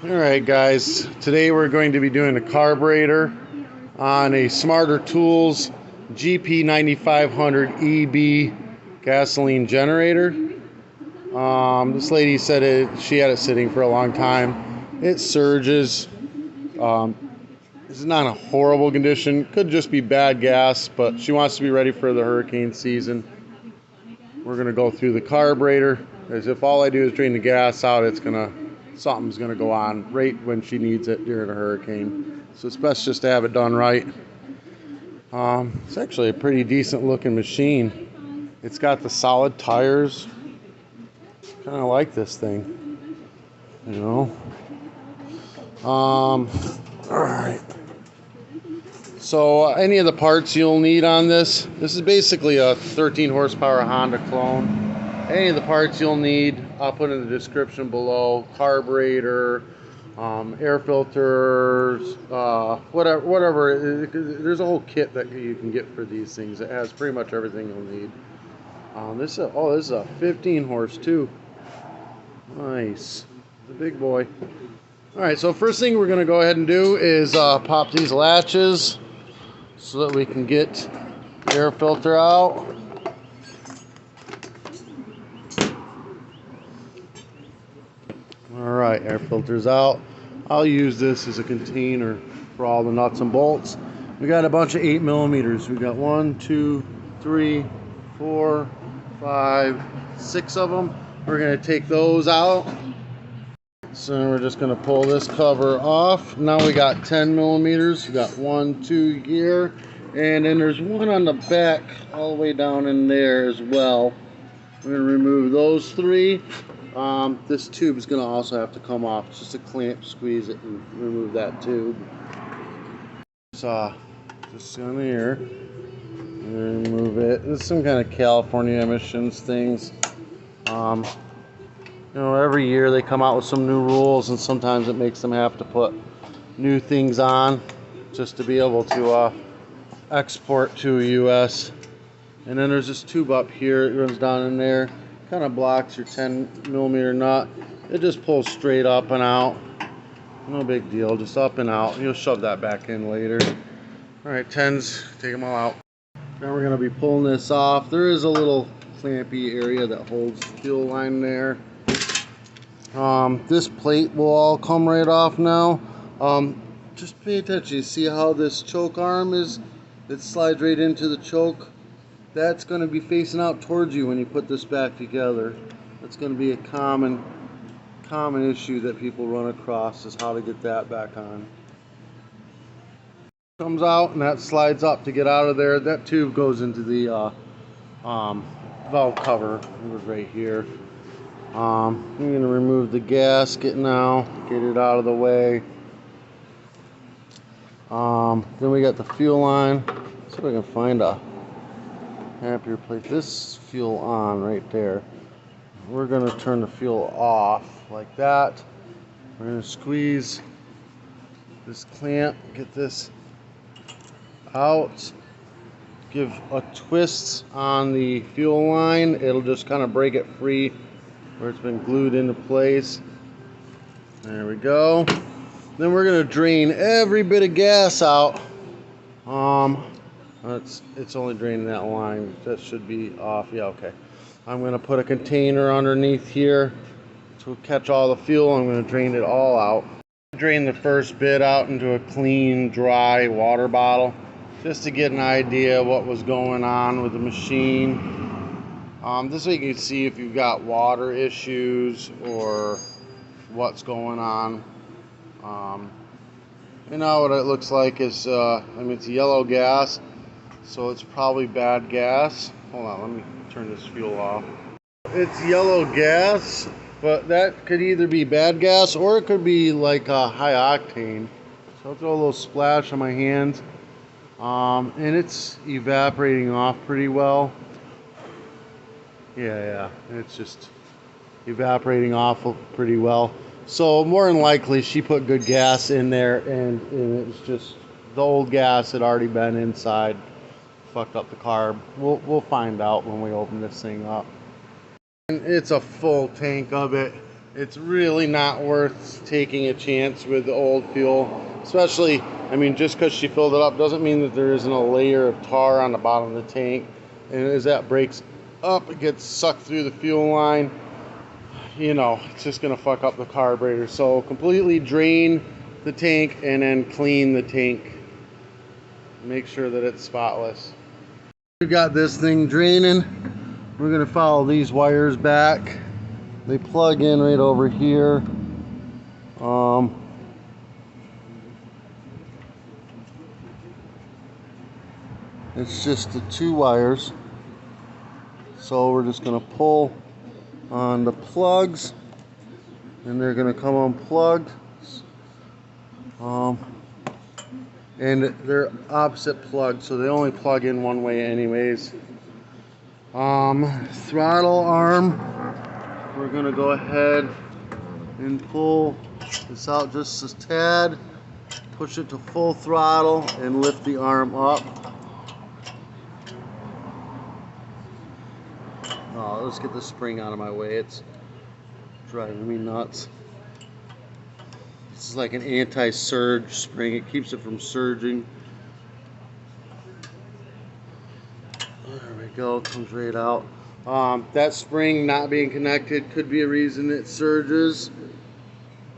Alright guys, today we're going to be doing a carburetor on a Smarter Tools gp-9500eb gasoline generator. This lady said she had it sitting for a long time. It surges. It's not in a horrible condition. Could just be bad gas, but she wants to be ready for the hurricane season. We're going to go through the carburetor, as if all I do is drain the gas out, something's gonna go on right when she needs it during a hurricane. So it's best just to have it done right. It's actually a pretty decent looking machine. It's got the solid tires. Kind of like this thing, you know. All right. So any of the parts you'll need on this is basically a 13 horsepower Honda clone. Any of the parts you'll need, I'll put in the description below. Carburetor, air filters, whatever. There's a whole kit that you can get for these things. It has pretty much everything you'll need. This is a 15 horse too. Nice, the big boy. All right, so first thing we're gonna go ahead and do is pop these latches so that we can get the air filter out. Alright, air filter's out. I'll use this as a container for all the nuts and bolts. We got a bunch of 8mm. We got 1, 2, 3, 4, 5, 6 of them. We're going to take those out. So we're just going to pull this cover off. Now we got 10mm. We got 1, 2 here. And then there's one on the back all the way down in there as well. We're going to remove those 3. This tube is going to also have to come off. It's just a clamp, squeeze it, and remove that tube. So, just on here, and remove it. This is some kind of California emissions things. You know, every year they come out with some new rules, and sometimes it makes them have to put new things on just to be able to export to the U.S. And then there's this tube up here. It runs down in there. Kind of blocks your 10mm nut. It just pulls straight up and out. No big deal, just up and out. You'll shove that back in later. Alright, 10s, take them all out. Now we're going to be pulling this off. There is a little clampy area that holds the fuel line there. This plate will all come right off now. Just pay attention. You see how this choke arm is? It slides right into the choke. That's going to be facing out towards you when you put this back together. That's going to be a common issue that people run across, is how to get that back on. Comes out and that slides up to get out of there. That tube goes into the valve cover. It was right here. I'm going to remove the gasket now, get it out of the way. Then we got the fuel line. Let's see if I can find a happier place. This fuel on right there. We're going to turn the fuel off like that. We're going to squeeze this clamp, get this out, give a twist on the fuel line. It'll just kind of break it free where it's been glued into place. There we go. Then we're going to drain every bit of gas out. It's only draining that line. That should be off. Yeah, okay. I'm going to put a container underneath here to catch all the fuel. I'm going to drain it all out. Drain the first bit out into a clean, dry water bottle, just to get an idea of what was going on with the machine. This way you can see if you've got water issues or what's going on. You know what it looks like is, it's yellow gas. So it's probably bad gas. Hold on, let me turn this fuel off. It's yellow gas, but that could either be bad gas or it could be like a high octane. So I'll throw a little splash on my hands. And it's evaporating off pretty well. Yeah, it's just evaporating off pretty well. So more than likely she put good gas in there, and it's just the old gas had already been inside. Fucked up the carb. We'll find out when we open this thing up. And it's a full tank of it. it's really not worth taking a chance with the old fuel, especially, I mean, just because she filled it up doesn't mean that there isn't a layer of tar on the bottom of the tank, and as that breaks up, it gets sucked through the fuel line. You know, it's just gonna fuck up the carburetor. So completely drain the tank and then clean the tank. Make sure that it's spotless. We've got this thing draining. We're gonna follow these wires back. They plug in right over here. It's just the two wires. So we're just gonna pull on the plugs and they're gonna come unplugged. And they're opposite plugs, so they only plug in one way anyways. Throttle arm, we're gonna go ahead and pull this out just a tad, push it to full throttle and lift the arm up. Oh, let's get the spring out of my way, it's driving me nuts. This is like an anti-surge spring, it keeps it from surging. There we go, comes right out. That spring not being connected could be a reason it surges.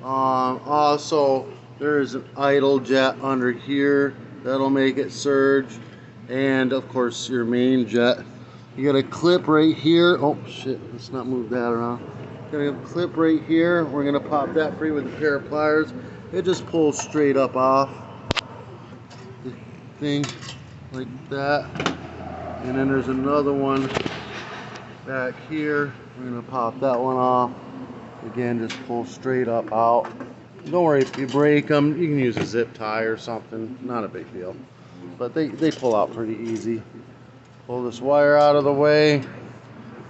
Also, there's an idle jet under here that'll make it surge, and of course your main jet. You got a clip right here. Oh shit, let's not move that around. Got a clip right here. We're gonna pop that free with a pair of pliers. It just pulls straight up off the thing like that. And then there's another one back here. We're gonna pop that one off. Again, just pull straight up out. Don't worry if you break them, you can use a zip tie or something, not a big deal. But they pull out pretty easy. Pull this wire out of the way.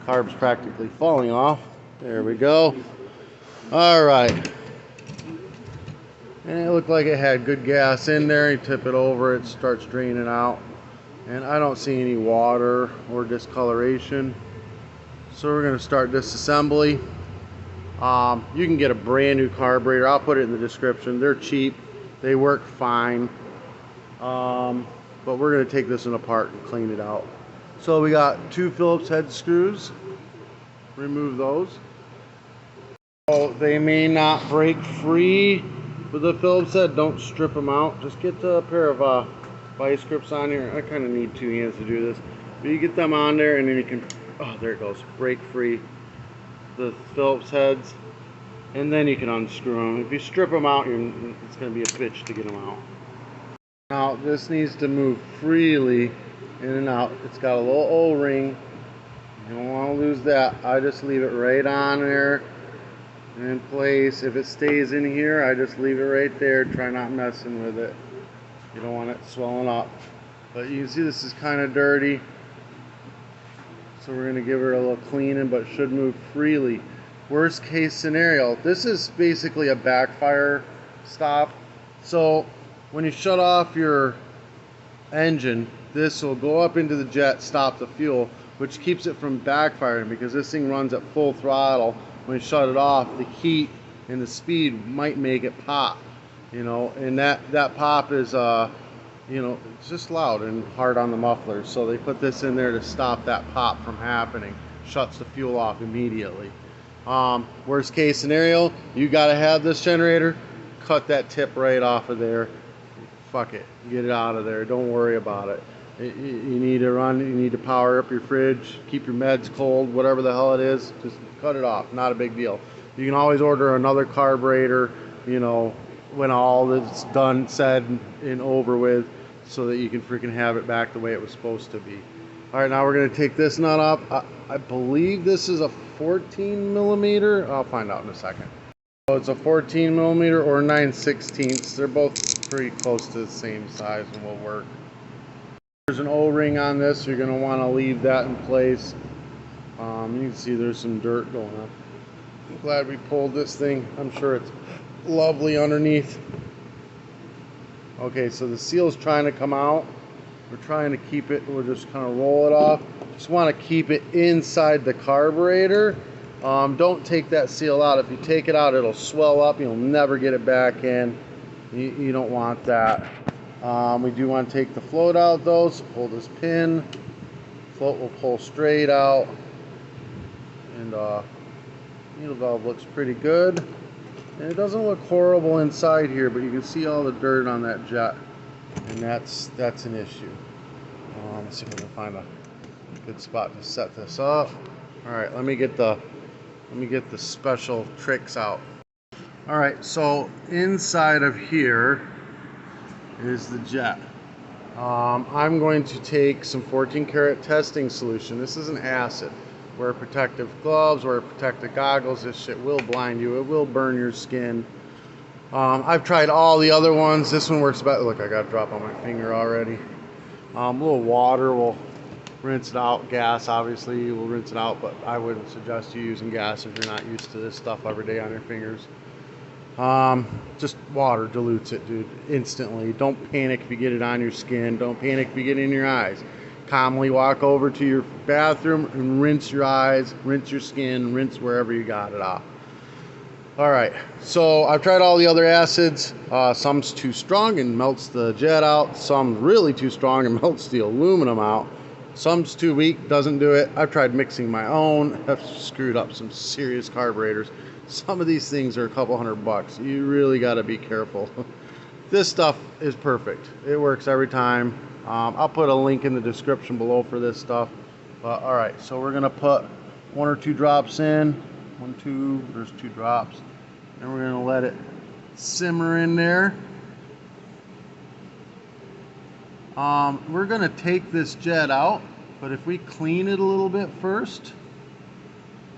Carb's practically falling off. There we go. All right. And it looked like it had good gas in there. You tip it over, it starts draining out. And I don't see any water or discoloration. So we're gonna start disassembly. You can get a brand new carburetor. I'll put it in the description. They're cheap. They work fine. But we're gonna take this one apart and clean it out. So we got two Phillips head screws. Remove those. So they may not break free with the Phillips head. Don't strip them out. Just get a pair of vice grips on here. I kind of need two hands to do this. But you get them on there and then you can, oh, there it goes, break free the Phillips heads. And then you can unscrew them. If you strip them out, it's going to be a bitch to get them out. Now this needs to move freely in and out. It's got a little O-ring. You don't want to lose that. I just leave it right on there in place. If it stays in here, I just leave it right there. Try not messing with it. You don't want it swelling up. But you can see this is kind of dirty. So we're going to give her a little cleaning, but it should move freely. Worst case scenario, this is basically a backfire stop. So when you shut off your engine, this will go up into the jet, stop the fuel, which keeps it from backfiring because this thing runs at full throttle. When you shut it off, the heat and the speed might make it pop, you know, and that pop is you know, it's just loud and hard on the muffler. So they put this in there to stop that pop from happening. Shuts the fuel off immediately. Worst case scenario, you gotta have this generator, cut that tip right off of there. Fuck it, get it out of there, don't worry about it. You need to run, you need to power up your fridge, keep your meds cold, whatever the hell it is, just cut it off, not a big deal. You can always order another carburetor, you know, when all is done, said, and over with, so that you can freaking have it back the way it was supposed to be. All right, now we're gonna take this nut off. I believe this is a 14 millimeter. I'll find out in a second. So it's a 14 millimeter or 9/16. They're both pretty close to the same size and will work. There's an O-ring on this. You're gonna wanna leave that in place. You can see there's some dirt going on. I'm glad we pulled this thing. I'm sure it's lovely underneath. Okay, so the seal's trying to come out. We're trying to keep it, we'll just kind of roll it off. Just want to keep it inside the carburetor Don't take that seal out. If you take it out, it'll swell up. You'll never get it back in. You don't want that. We do want to take the float out though, so pull this pin. Float will pull straight out. And needle valve looks pretty good. And it doesn't look horrible inside here, but you can see all the dirt on that jet. And that's an issue. Let's see if we can find a good spot to set this up. Alright, let me get the special tricks out. Alright, so inside of here is the jet. I'm going to take some 14 karat testing solution. This is an acid. Wear protective gloves, wear protective goggles. This shit will blind you. It will burn your skin. I've tried all the other ones. This one works better. Look, I got a drop on my finger already. A little water will rinse it out. Gas, obviously, will rinse it out, but I wouldn't suggest you using gas if you're not used to this stuff every day on your fingers. Just water dilutes it, dude, instantly. Don't panic if you get it on your skin. Don't panic if you get it in your eyes. Calmly walk over to your bathroom and rinse your eyes, rinse your skin, rinse wherever you got it off. Alright, so I've tried all the other acids. Some's too strong and melts the jet out. Some's really too strong and melts the aluminum out. Some's too weak, doesn't do it. I've tried mixing my own. I've screwed up some serious carburetors. Some of these things are a couple $100. You really got to be careful. This stuff is perfect. It works every time. I'll put a link in the description below for this stuff. But alright, so we're going to put 1 or 2 drops in. 1, 2, there's 2 drops. And we're going to let it simmer in there. We're going to take this jet out, but if we clean it a little bit first,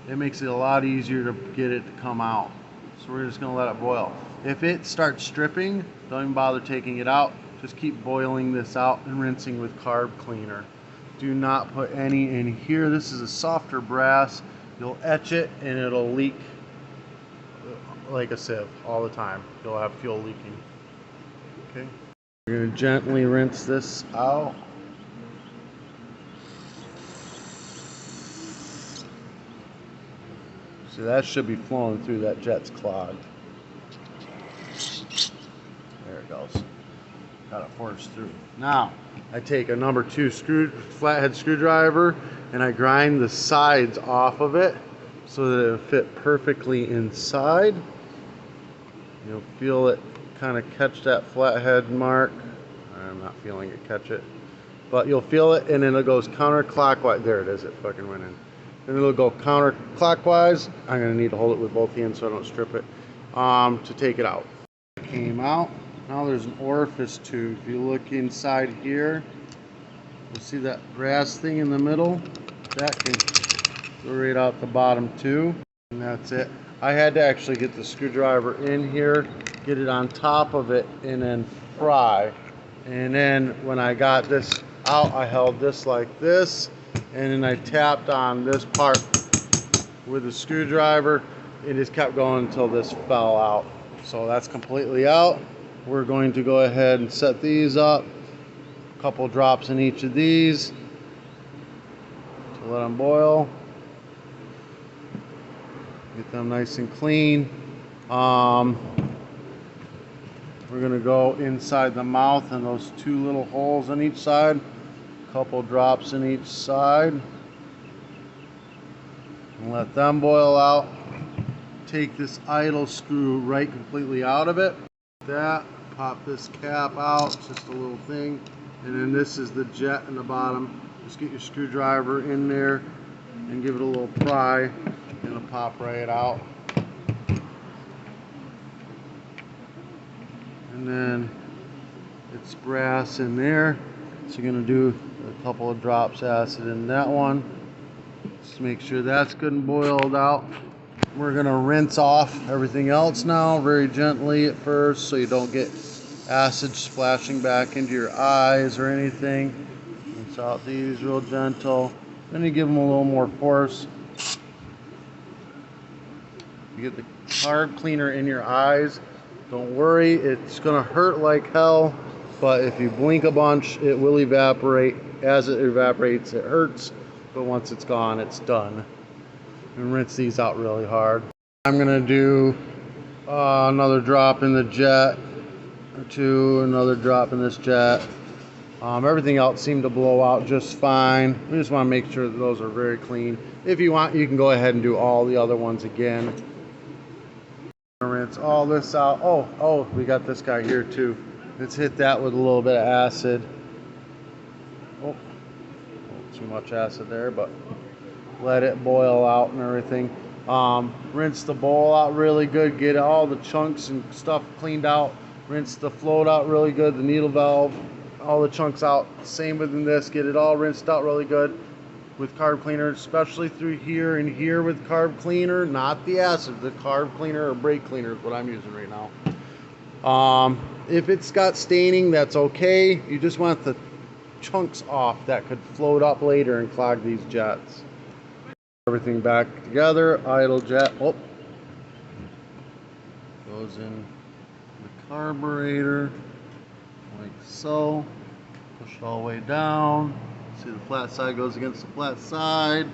it makes it a lot easier to get it to come out. So we're just going to let it boil. If it starts stripping, don't even bother taking it out. Just keep boiling this out and rinsing with carb cleaner. Do not put any in here. This is a softer brass. You'll etch it and it'll leak like a sieve all the time. You'll have fuel leaking. Okay. We're going to gently rinse this out. See, that should be flowing through. That jet's clogged. There it goes. Got it forced through. Now, I take a number 2 flathead screwdriver and I grind the sides off of it so that it'll fit perfectly inside. You'll feel it kind of catch that flathead mark. I'm not feeling it catch it. But you'll feel it and then it goes counterclockwise. There it is, it fucking went in. And it'll go counterclockwise. I'm going to need to hold it with both hands so I don't strip it to take it out. It came out. Now there's an orifice tube. If you look inside here, you'll see that brass thing in the middle. That can go right out the bottom too. And that's it. I had to actually get the screwdriver in here, get it on top of it, and then pry. And then when I got this out, I held this like this, and then I tapped on this part with a screwdriver. It just kept going until this fell out. So that's completely out. We're going to go ahead and set these up. A couple drops in each of these to let them boil. Get them nice and clean. We're going to go inside the mouth and those 2 little holes on each side. A couple drops in each side. And let them boil out. Take this idle screw right completely out of it. That, pop this cap out, it's just a little thing. And then this is the jet in the bottom. Just get your screwdriver in there and give it a little pry, and it'll pop right out. And then it's brass in there, so you're going to do a couple of drops acid in that one. Just make sure that's good and boiled out. We're going to rinse off everything else now very gently at first so you don't get acid splashing back into your eyes or anything. Rinse out these real gentle. Then you give them a little more force. You get the carb cleaner in your eyes. Don't worry, it's going to hurt like hell, but if you blink a bunch, it will evaporate. As it evaporates, it hurts, but once it's gone, it's done. and rinse these out really hard. I'm gonna do another drop in the jet or two, another drop in this jet. Everything else seemed to blow out just fine. We just want to make sure that those are very clean. If you want, you can go ahead and do all the other ones again. Rinse all this out. Oh, we got this guy here too. Let's hit that with a little bit of acid. Oh, too much acid there, but let it boil out and everything. Rinse the bowl out really good. Get all the chunks and stuff cleaned out. Rinse the float out really good. The needle valve, all the chunks out. Same within this. Get it all rinsed out really good with carb cleaner, especially through here and here with carb cleaner, not the acid. The carb cleaner or brake cleaner is what I'm using right now. If it's got staining, that's okay. You just want the chunks off that could float up later and clog these jets. Everything back together. Idle jet. Oh, goes in the carburetor like so. Push it all the way down. See, the flat side goes against the flat side.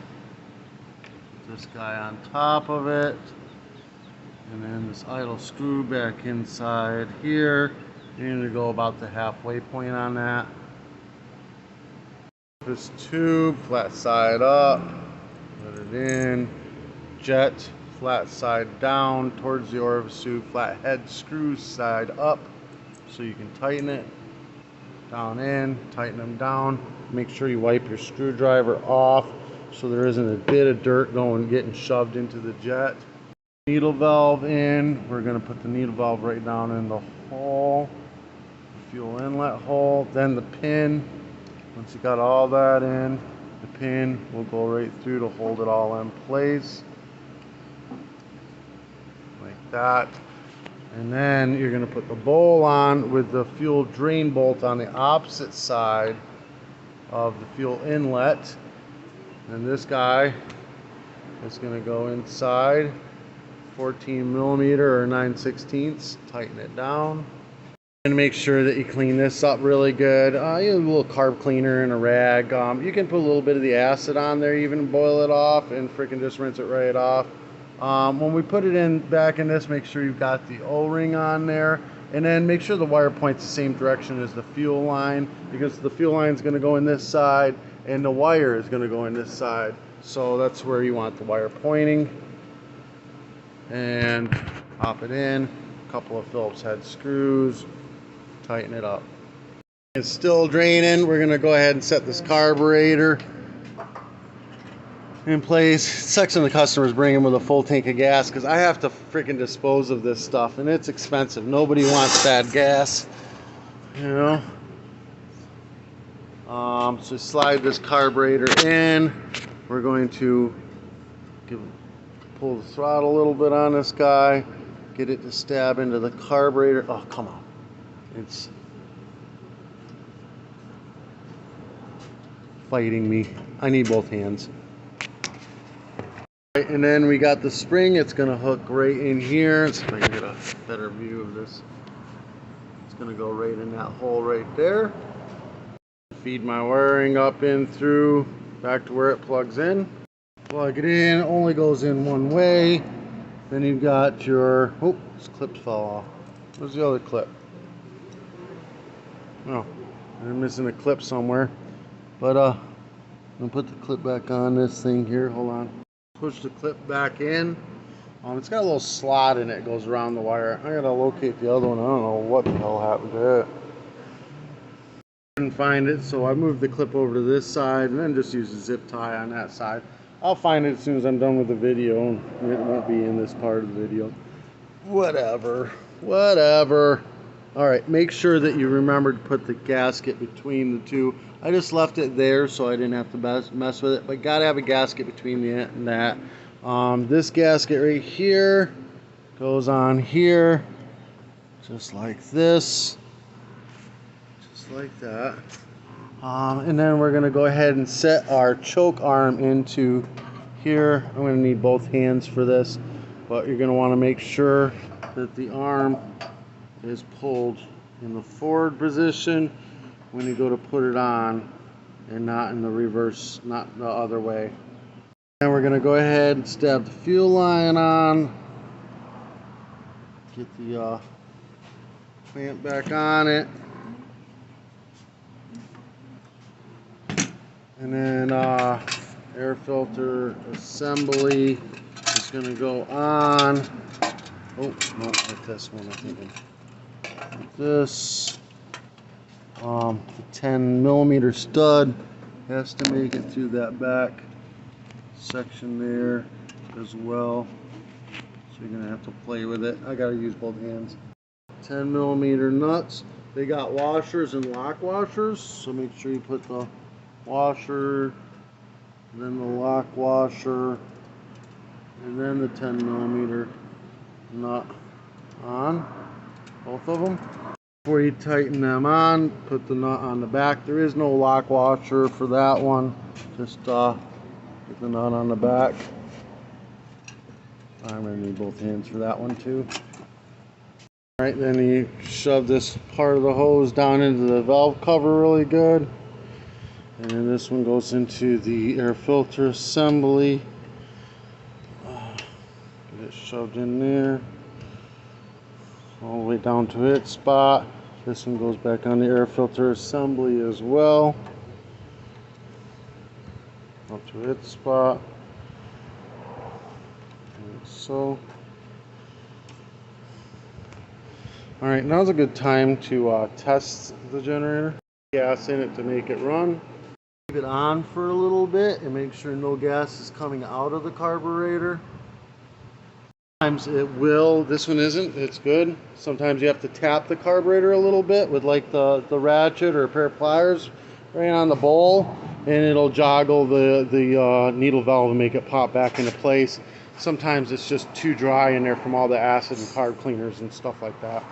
Put this guy on top of it, and then this idle screw back inside here. You need to go about the halfway point on that. This tube, flat side up. Put it in. Jet, flat side down towards the orifice tube. Flat head screw side up, so you can tighten it. Down in, tighten them down. Make sure you wipe your screwdriver off so there isn't a bit of dirt getting shoved into the jet. Needle valve in. We're going to put the needle valve right down in the hole, fuel inlet hole. Then the pin. Once you got all that in, the pin will go right through to hold it all in place, like that. And then you're going to put the bowl on with the fuel drain bolt on the opposite side of the fuel inlet. And this guy is going to go inside 14mm or 9/16. Tighten it down. And make sure that you clean this up really good. You have a little carb cleaner and a rag. You can put a little bit of the acid on there, even boil it off and freaking just rinse it right off. When we put it in back in this, make sure you've got the O-ring on there, and then make sure the wire points the same direction as the fuel line, because the fuel line is going to go in this side and the wire is going to go in this side, so that's where you want the wire pointing. And pop it in, a couple of Phillips head screws, tighten it up. It's still draining. We're going to go ahead and set this carburetor in place. It sucks when the customers bring in with a full tank of gas, because I have to freaking dispose of this stuff and it's expensive. Nobody wants bad gas, you know. So slide this carburetor in. We're going to pull the throttle a little bit on this guy, get it to stab into the carburetor. Oh, come on. It's fighting me. I need both hands. And then we got the spring. It's going to hook right in here. Let's see if I can get a better view of this. It's going to go right in that hole right there. Feed my wiring up in through, back to where it plugs in. Plug it in. Only goes in one way. Then you've got your, oh, this clip fell off. Where's the other clip? Oh, I'm missing a clip somewhere. But I'm going to put the clip back on this thing here. Hold on. Push the clip back in. It's got a little slot in it. It goes around the wire. I gotta locate the other one. I don't know what the hell happened to it. Couldn't find it, so I moved the clip over to this side and then just use a zip tie on that side. I'll find it as soon as I'm done with the video, and it won't be in this part of the video. Whatever. Alright, make sure that you remember to put the gasket between the two. I just left it there so I didn't have to mess with it, but gotta have a gasket between the and that. This gasket right here goes on here, just like this, just like that. And then we're gonna go ahead and set our choke arm into here. I'm gonna need both hands for this, but you're gonna want to make sure that the arm is pulled in the forward position when you go to put it on, and not in the reverse, not the other way. And we're going to go ahead and stab the fuel line on. Get the clamp back on it. And then air filter assembly is going to go on. Oh, no, like this one, I think. Like this. The 10mm stud has to make it through that back section there as well. So you're going to have to play with it. I got to use both hands. 10mm nuts. They got washers and lock washers, so make sure you put the washer, then the lock washer, and then the 10mm nut on, both of them. Before you tighten them on, put the nut on the back. There is no lock washer for that one. Just get the nut on the back. I'm going to need both hands for that one too. Alright, then you shove this part of the hose down into the valve cover really good. And then this one goes into the air filter assembly. Get it shoved in there. All the way down to its spot. This one goes back on the air filter assembly as well. Up to its spot. Like so. Alright, now's a good time to test the generator. Gas in it to make it run. Leave it on for a little bit and make sure no gas is coming out of the carburetor. Sometimes it will, this one isn't, it's good. Sometimes you have to tap the carburetor a little bit with like the ratchet or a pair of pliers right on the bowl, and it'll joggle the needle valve and make it pop back into place. Sometimes it's just too dry in there from all the acid and carb cleaners and stuff like that.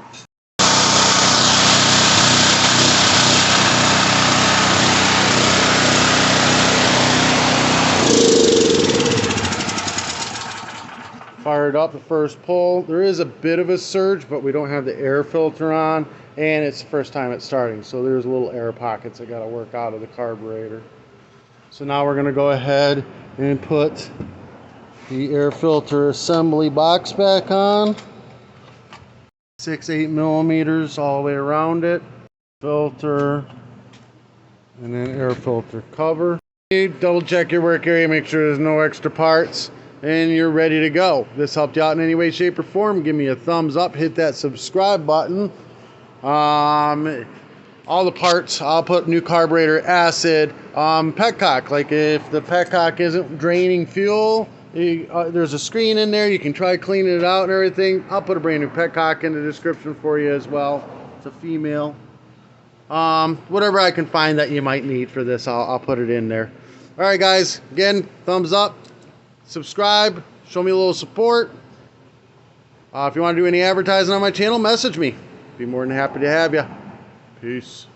Fired up the first pull. There is a bit of a surge, but we don't have the air filter on, and it's the first time it's starting, so there's little air pockets I got to work out of the carburetor. So now we're going to go ahead and put the air filter assembly box back on. 6-8mm all the way around it. Filter, and then air filter cover. Double check your work area, make sure there's no extra parts, and you're ready to go. If this helped you out in any way, shape, or form, give me a thumbs up, hit that subscribe button. All the parts, I'll put new carburetor, acid, petcock. Like if the petcock isn't draining fuel, there's a screen in there, you can try cleaning it out and everything. I'll put a brand new petcock in the description for you as well. It's a female. Whatever I can find that you might need for this, I'll put it in there. Alright guys, again, thumbs up, subscribe, show me a little support. If you want to do any advertising on my channel, message me. Be more than happy to have you. Peace.